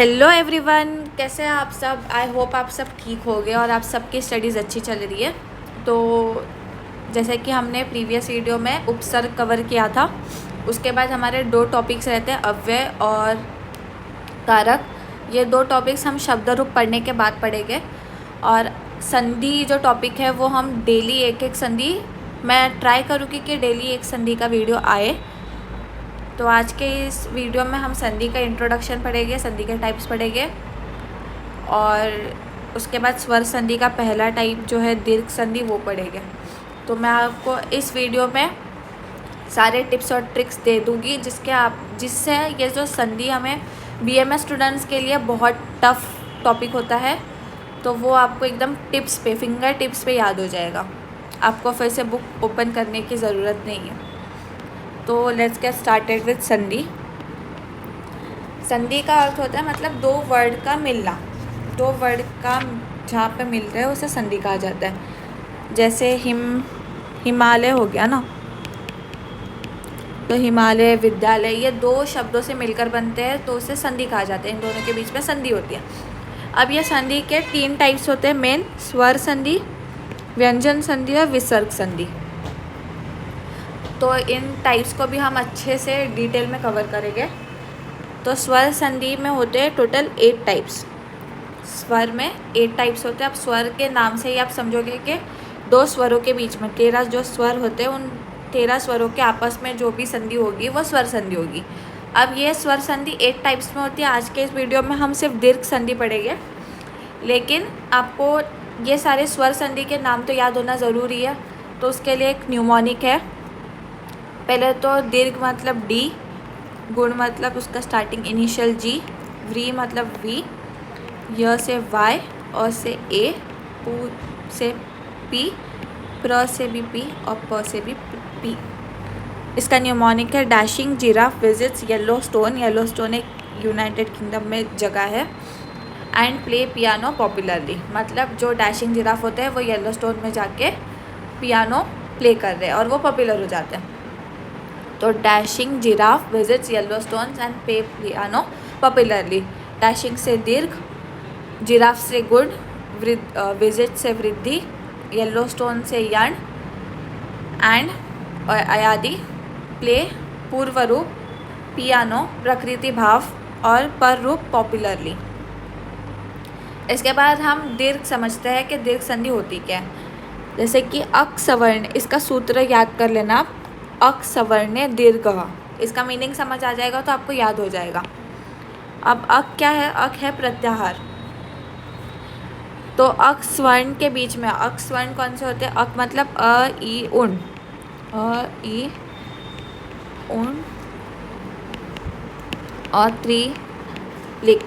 Hello everyone, कैसे हैं आप सब। आई होप आप सब ठीक हो गए और आप सबकी स्टडीज़ अच्छी चल रही है। तो जैसे कि हमने प्रीवियस वीडियो में उपसर्ग कवर किया था, उसके बाद हमारे दो टॉपिक्स रहते हैं, अव्यय और कारक। ये दो टॉपिक्स हम शब्द रूप पढ़ने के बाद पढ़ेंगे। और संधि जो टॉपिक है वो हम डेली एक एक संधि, मैं ट्राई करूँगी कि डेली एक संधि का वीडियो आए। तो आज के इस वीडियो में हम संधि का इंट्रोडक्शन पढ़ेंगे, संधि के टाइप्स पढ़ेंगे और उसके बाद स्वर संधि का पहला टाइप जो है दीर्घ संधि वो पढ़ेंगे। तो मैं आपको इस वीडियो में सारे टिप्स और ट्रिक्स दे दूँगी जिससे ये जो संधि हमें बीएमएस स्टूडेंट्स के लिए बहुत टफ टॉपिक होता है, तो वो आपको एकदम टिप्स पे, फिंगर टिप्स पे याद हो जाएगा। आपको फिर से बुक ओपन करने की ज़रूरत नहीं है। तो लेट्स गेट स्टार्टेड विद संधि। संधि का अर्थ होता है मतलब दो वर्ड का मिलना, दो वर्ड का जहाँ पे मिल रहा है उसे संधि कहा जाता है। जैसे हिमालय हो गया ना, तो हिमालय, विद्यालय, ये दो शब्दों से मिलकर बनते हैं तो उसे संधि कहा जाता है। इन दोनों के बीच में संधि होती है। अब ये संधि के तीन टाइप्स होते हैं मेन: स्वर संधि, व्यंजन संधि और विसर्ग संधि। तो इन टाइप्स को भी हम अच्छे से डिटेल में कवर करेंगे। तो स्वर संधि में होते हैं टोटल 8 टाइप्स। स्वर में 8 टाइप्स होते हैं। अब स्वर के नाम से ही आप समझोगे कि दो स्वरों के बीच में 13 जो स्वर होते हैं, उन 13 स्वरों के आपस में जो भी संधि होगी वो स्वर संधि होगी। अब ये स्वर संधि 8 टाइप्स में होती है। आज के इस वीडियो में हम सिर्फ दीर्घ संधि पढ़ेंगे, लेकिन आपको ये सारे स्वर संधि के नाम तो याद होना ज़रूरी है। तो उसके लिए एक न्यूमोनिक है। पहले तो दीर्घ मतलब डी, गुण मतलब उसका स्टार्टिंग इनिशियल जी, व्री मतलब वी, य से वाई, अ से ए, पू से पी, प्र से भी पी और प से भी पी। इसका न्यूमोनिक है dashing giraffe visits yellow stone. Yellow stone एक यूनाइटेड किंगडम में जगह है। एंड प्ले पियानो पॉपुलरली, मतलब जो डैशिंग जिराफ होते हैं वो येलो स्टोन में जाके पियानो प्ले कर रहे हैं और वो पॉपुलर हो जाते हैं। तो dashing giraffe visits yellow stones and पे पियानो पॉपुलरली। डैशिंग से दीर्घ, जिराफ से गुड, विजिट से वृद्धि, येलो स्टोन से यण, एंड अयादि प्ले पूर्व रूप, पियानो प्रकृति भाव और पर रूप पॉपुलरली। इसके बाद हम दीर्घ समझते हैं कि दीर्घ संधि होती क्या है। जैसे कि अक सवर्ण, इसका सूत्र याद कर लेना आप, अक सवर्णे दीर्घः। इसका मीनिंग समझ आ जाएगा तो आपको याद हो जाएगा। अब अक क्या है? अक है प्रत्याहार। तो अक स्वर्ण के बीच में, अक स्वर्ण कौन से होते हैं? अक मतलब अ ई उन, अ ई उन और त्रि लिख।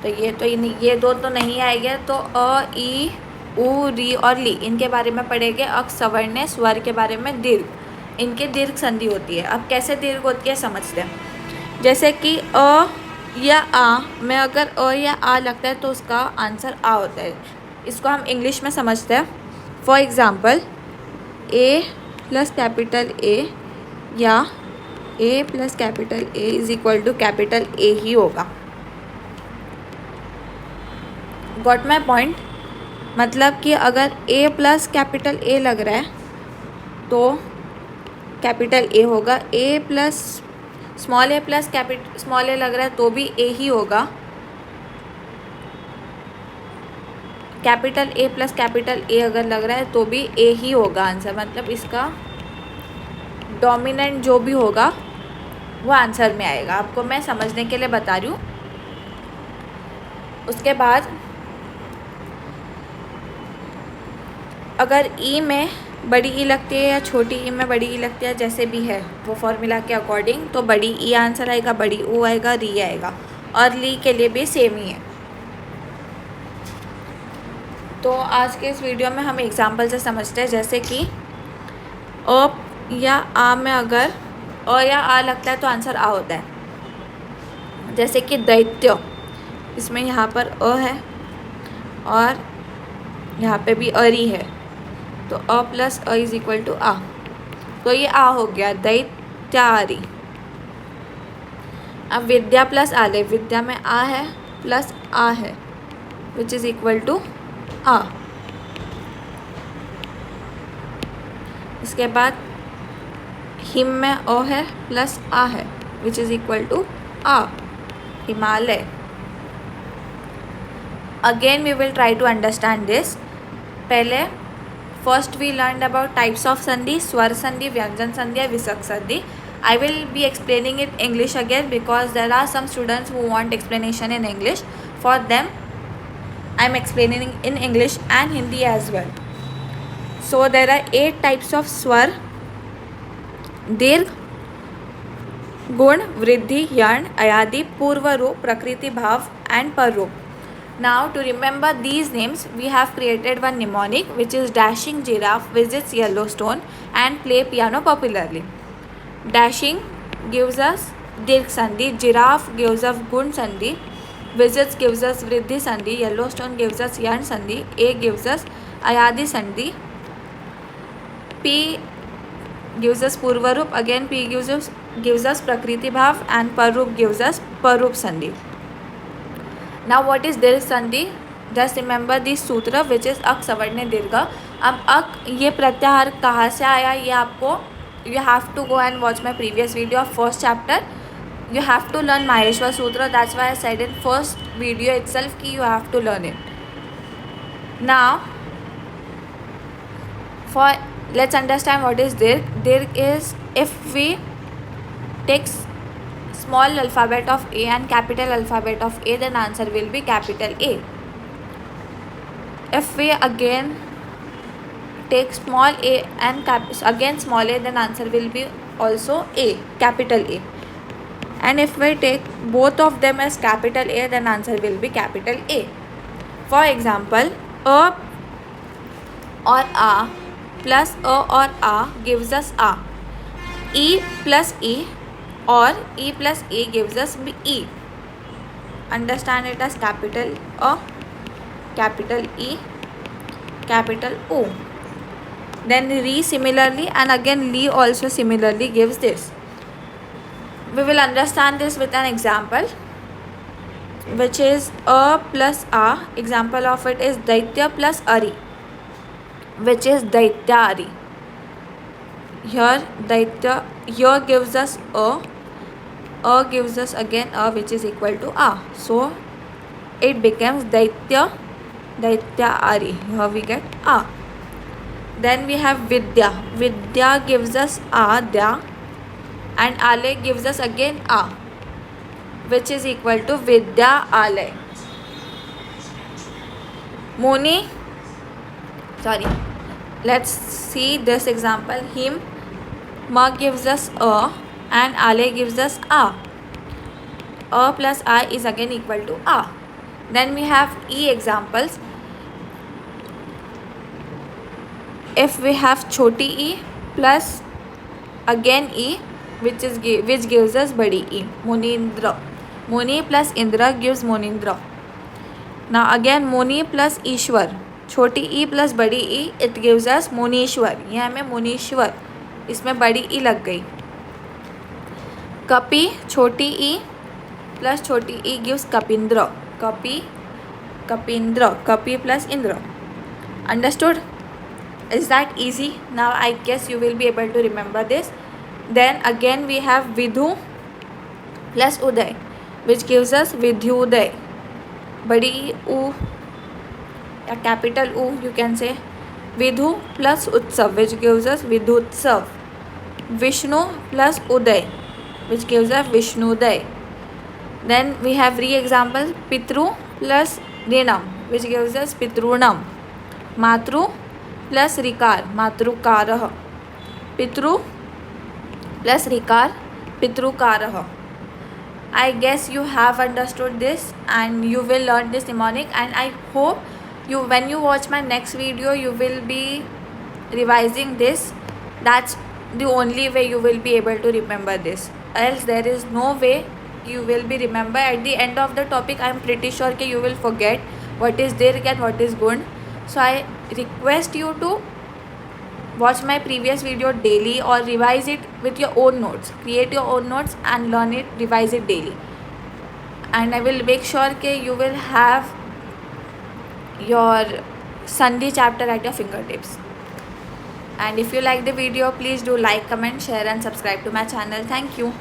तो ये दो तो नहीं आएंगे, तो अ ई उ री और ली, इनके बारे में पढ़ेंगे। अक सवर्ण स्वर के बारे में दीर्घ, इनके दीर्घ संधि होती है। अब कैसे दीर्घ होती है समझते हैं। जैसे कि अ या आ में अगर अ या आ लगता है तो उसका आंसर आ होता है। इसको हम इंग्लिश में समझते हैं। For example, A plus capital A या A plus capital A is equal to capital A ही होगा। Got my point? मतलब कि अगर ए प्लस कैपिटल ए लग रहा है तो कैपिटल ए होगा। ए प्लस स्मॉल ए लग रहा है तो भी ए ही होगा। कैपिटल ए प्लस कैपिटल ए अगर लग रहा है तो भी ए ही होगा आंसर। मतलब इसका डोमिनेंट जो भी होगा वो आंसर में आएगा। आपको मैं समझने के लिए बता रही हूँ। उसके बाद अगर ई में बड़ी ई लगती है या छोटी ई में बड़ी ई लगती है, जैसे भी है वो फॉर्मूला के अकॉर्डिंग, तो बड़ी ई आंसर आएगा, बड़ी ओ आएगा, री आएगा। और ली के लिए भी सेम ही है। तो आज के इस वीडियो में हम एग्जांपल से समझते हैं। जैसे कि अ या आ में अगर अ या आ लगता है तो आंसर आ होता है। जैसे कि दैत्य, इसमें यहाँ पर अ है और यहाँ पे भी अरी है, तो अ प्लस अ इज इक्वल टू आ, तो ये आ हो गया दैत्यारी। अब विद्या प्लस आले, विद्या में आ है प्लस आ है विच इज़ इक्वल टू आ। इसके बाद हिम में ओ है प्लस आ है विच इज़ इक्वल टू आ, Himalaya. Again we will try to understand this. पहले first we learn about types of sandhi, स्वर संधि, व्यंजन संधि, विसर्ग संधि. I will be explaining it English again because there are some students who want explanation in English. For them, I am explaining in English and Hindi as well. So there are 8 types of swar: दीर्घ, गुण, वृद्धि, यण, अयादि, पूर्व रूप, प्रकृति भाव and पर रूप. Now to remember these names, we have created one mnemonic which is dashing giraffe visits Yellowstone and play piano popularly. Dashing gives us dirk sandhi, giraffe gives us gun sandhi, visits gives us vriddhi sandhi, Yellowstone gives us yan sandhi, A gives us ayadi sandhi, P gives us purvarup, again P gives us prakriti bhav, and parup gives us parup sandhi. Now what is dirk sandhi? Just remember this सूत्र which is अक सवर्णे दीर्घ. अब अक ये प्रत्याहार कहाँ से आया ये आपको you have to go and watch my previous video of first chapter. You have to learn Maheshwar Sutra. That's why I said in first video itself कि you have to learn it. Now let's understand what is dirk. Dirk is if we take small alphabet of A and capital alphabet of A, then answer will be capital A. If we again take small a and again small a, then answer will be also A, capital A. And if we take both of them as capital A, then answer will be capital A. For example, a or a plus a or a gives us a. E plus E or E plus E gives us E. Understand it as capital A, capital E, capital O. Then re similarly, and again li also similarly gives this. We will understand this with an example which is a plus a. Example of it is daitya plus ari, which is daityari. Here daitya, here gives us a gives us again a, which is equal to a. So it becomes daitya, daityari. Here we get a. Then we have vidya. Vidya gives us adya, and ale gives us again a, which is equal to vidya ale. Let's see this example. Him, ma gives us a, and ale gives us a. A plus I is again equal to a. Then we have E examples. If we have choti e plus again e, which gives us badi e, Munindra. Muni plus Indra gives Munindra. Now again Muni plus Ishwar, छोटी E plus बड़ी ई, it gives us मुनीश्वर. ये हमें मुनीश्वर, इसमें बड़ी ई लग गई. कपि, छोटी ई प्लस छोटी ई गिव्स कपिंद्र. कपि, कपिंद्र, कपि plus Indra. Understood? Is that easy? Now I guess you will be able to remember this. Then again we have Vidhu plus Uday, which gives us Vidhyuday. Badi U, a capital U you can say. Vidhu plus Utsav, which gives us Vidhutsav. Vishnu plus Uday, which gives us Vishnuday. Then we have re-examples. Pitru plus Rinam, which gives us Pitrunam. Matru plus रिकार, मातृकारः. पितृ plus रिकार, पितृकारः. I guess you have understood this and you will learn this mnemonic, and I hope you, when you watch my next video, you will be revising this. That's the only way you will be able to remember this. Else there is no way you will be remember. At the end of the topic, I am pretty sure that you will forget what is dirk and what is gund. So I request you to watch my previous video daily or revise it with your own notes. Create your own notes and learn it, revise it daily. And I will make sure that you will have your Sandhi chapter at your fingertips. And if you like the video, please do like, comment, share and subscribe to my channel. Thank you.